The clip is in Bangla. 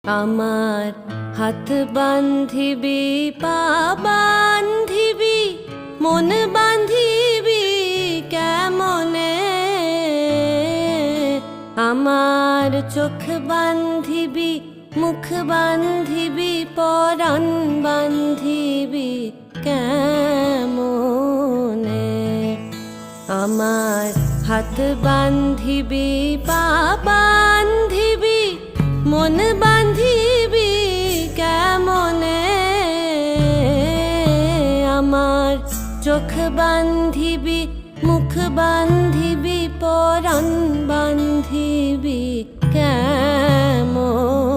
আমার হাত বান্ধিবি পা বান্ধিবি মন বান্ধিবি কেমনে, আমার চোখ বান্ধিবি মুখ বান্ধিবি পরাণ বান্ধিবি কেমনে। আমার হাত বান্ধিবি পা বান্ধিবি মন বান্ধিবি কেমনে, আমার চোখ বান্ধিবি মুখ বান্ধিবি পরাণ বান্ধিবি কেমনে।